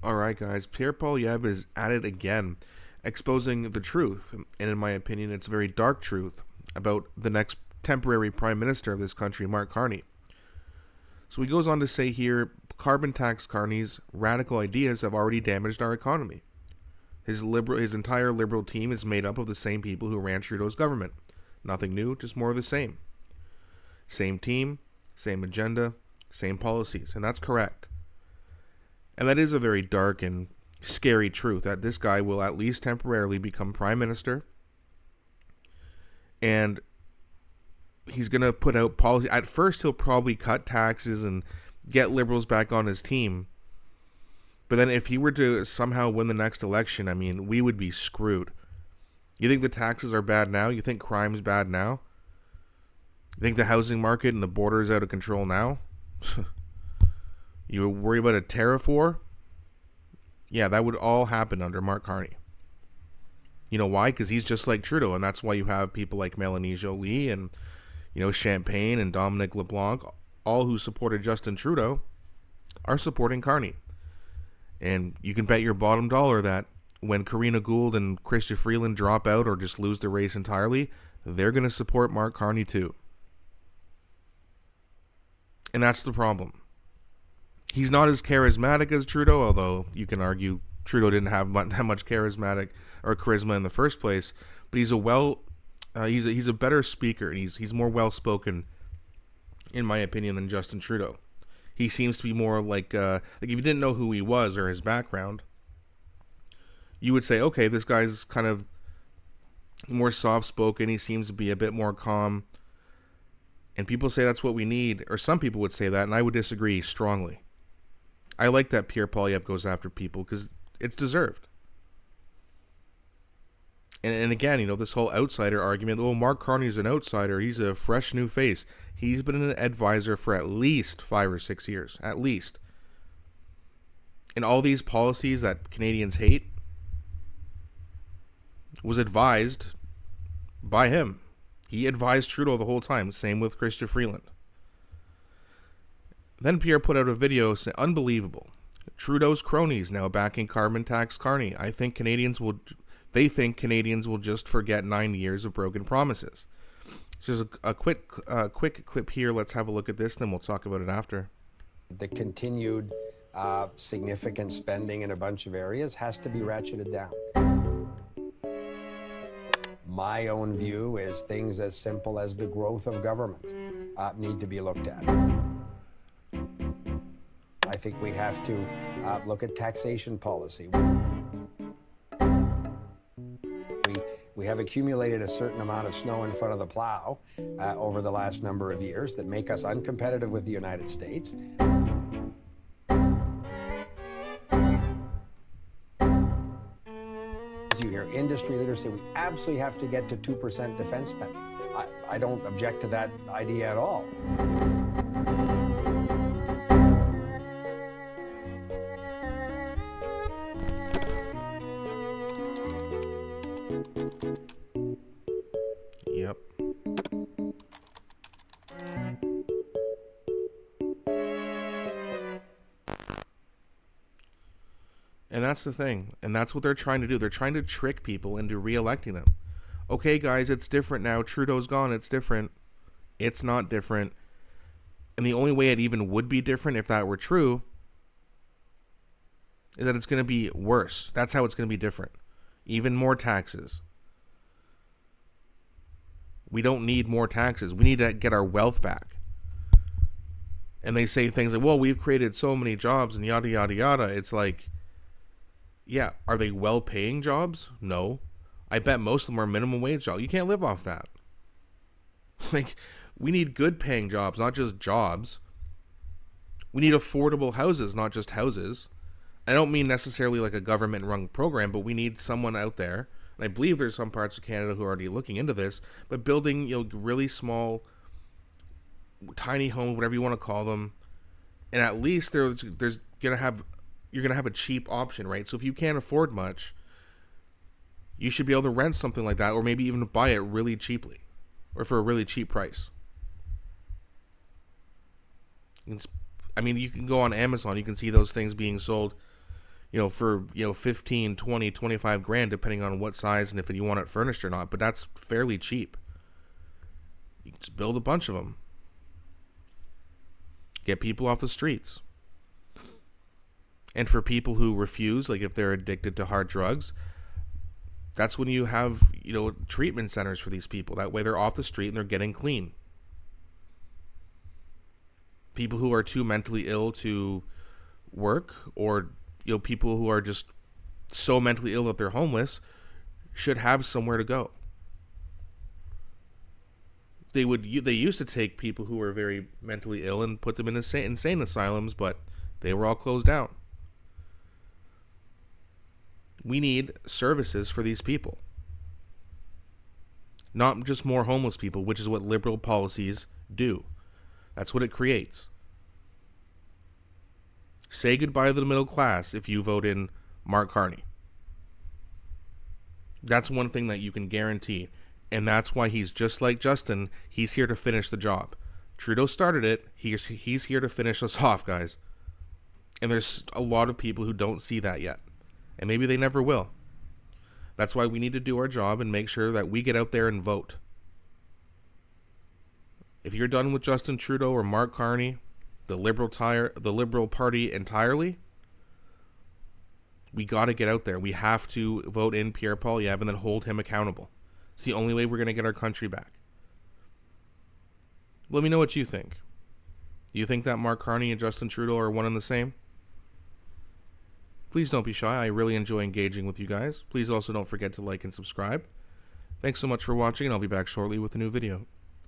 Alright, guys, Pierre Poilievre is at it again, exposing the truth, and in my opinion, it's a very dark truth, about the next temporary Prime Minister of this country, Mark Carney. So he goes on to say here, carbon tax Carney's radical ideas have already damaged our economy. His entire Liberal team is made up of the same people who ran Trudeau's government. Nothing new, just more of the same. Same team, same agenda, same policies, and that's correct. And that is a very dark and scary truth, that this guy will at least temporarily become Prime Minister. And he's going to put out policy. At first, he'll probably cut taxes and get Liberals back on his team. But then if he were to somehow win the next election, I mean, we would be screwed. You think the taxes are bad now? You think crime's bad now? You think the housing market and the border is out of control now? You worry about a tariff war? Yeah, that would all happen under Mark Carney. You know why? Because he's just like Trudeau, and that's why you have people like Mélanie Joly and, Champagne and Dominic LeBlanc, all who supported Justin Trudeau, are supporting Carney. And you can bet your bottom dollar that when Karina Gould and Chrystia Freeland drop out or just lose the race entirely, they're going to support Mark Carney too. And that's the problem. He's not as charismatic as Trudeau, although you can argue Trudeau didn't have that much charismatic or charisma in the first place. But he's he's a better speaker, and he's more well spoken, in my opinion, than Justin Trudeau. He seems to be more like if you didn't know who he was or his background, you would say, okay, this guy's kind of more soft spoken. He seems to be a bit more calm, and people say that's what we need, or some people would say that, and I would disagree strongly. I like that Pierre Poilievre goes after people because it's deserved. And again, this whole outsider argument, Mark Carney's an outsider, he's a fresh new face. He's been an advisor for at least 5 or 6 years, at least. And all these policies that Canadians hate was advised by him. He advised Trudeau the whole time, same with Chrystia Freeland. Then Pierre put out a video saying, unbelievable. Trudeau's cronies now backing carbon tax Carney. They think Canadians will just forget 9 years of broken promises. So there's a quick clip here. Let's have a look at this, then we'll talk about it after. The continued significant spending in a bunch of areas has to be ratcheted down. My own view is things as simple as the growth of government need to be looked at. I think we have to look at taxation policy. We have accumulated a certain amount of snow in front of the plow over the last number of years that make us uncompetitive with the United States. As you hear industry leaders say, we absolutely have to get to 2% defense spending. I don't object to that idea at all. Yep. And that's the thing. And that's what they're trying to do. They're trying to trick people into re-electing them. Okay, guys, it's different now. Trudeau's gone. It's different. It's not different. And the only way it even would be different, if that were true, is that it's going to be worse. That's how it's going to be different. Even more taxes. We don't need more taxes. We need to get our wealth back. And they say things like, well, we've created so many jobs and yada, yada, yada. It's like, yeah, are they well-paying jobs? No. I bet most of them are minimum wage jobs. You can't live off that. Like, we need good-paying jobs, not just jobs. We need affordable houses, not just houses. I don't mean necessarily like a government-run program, but we need someone out there, and I believe there's some parts of Canada who are already looking into this, but building, really small, tiny homes, whatever you want to call them, and at least you're gonna have a cheap option, right? So if you can't afford much, you should be able to rent something like that, or maybe even buy it really cheaply, or for a really cheap price. You can go on Amazon, you can see those things being sold, for 15, 20, 25 grand, depending on what size and if you want it furnished or not. But that's fairly cheap. You can just build a bunch of them. Get people off the streets. And for people who refuse, like if they're addicted to hard drugs, that's when you have, treatment centers for these people. That way they're off the street and they're getting clean. People who are too mentally ill to work, or people who are just so mentally ill that they're homeless, should have somewhere to go. They used to take people who were very mentally ill and put them in insane asylums, but they were all closed down. We need services for these people. Not just more homeless people, which is what liberal policies do. That's what it creates. Say goodbye to the middle class if you vote in Mark Carney. That's one thing that you can guarantee. And that's why he's just like Justin. He's here to finish the job. Trudeau started it. He's here to finish us off, guys. And there's a lot of people who don't see that yet. And maybe they never will. That's why we need to do our job and make sure that we get out there and vote. If you're done with Justin Trudeau or Mark Carney, the Liberal Party entirely, we got to get out there. We have to vote in Pierre Poilievre and then hold him accountable. It's the only way we're going to get our country back. Let me know what you think. Do you think that Mark Carney and Justin Trudeau are one and the same? Please don't be shy. I really enjoy engaging with you guys. Please also don't forget to like and subscribe. Thanks so much for watching, and I'll be back shortly with a new video.